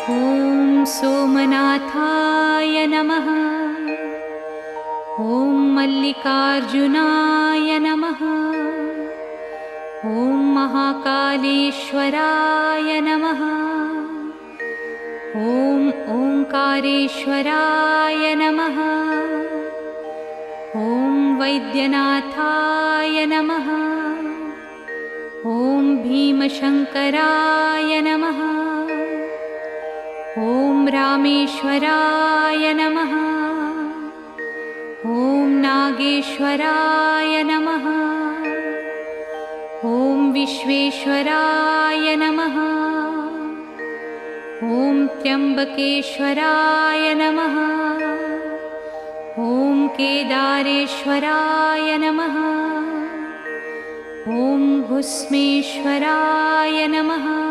ॐ सोमनाथाय नमः। ॐ मल्लिकार्जुनाय नमः। ॐ महाकालेश्वराय नमः। ॐ ओंकारेश्वराय नमः। ॐ वैद्यनाथाय नमः। ॐ भीमशङ्कराय नमः। ॐ रामेश्वराय नमः। ॐ नागेश्वराय नमः। ॐ विश्वेश्वराय नमः। ॐ त्र्यम्बकेश्वराय नमः। ॐ केदारेश्वराय नमः। ॐ भुस्मेश्वराय नमः।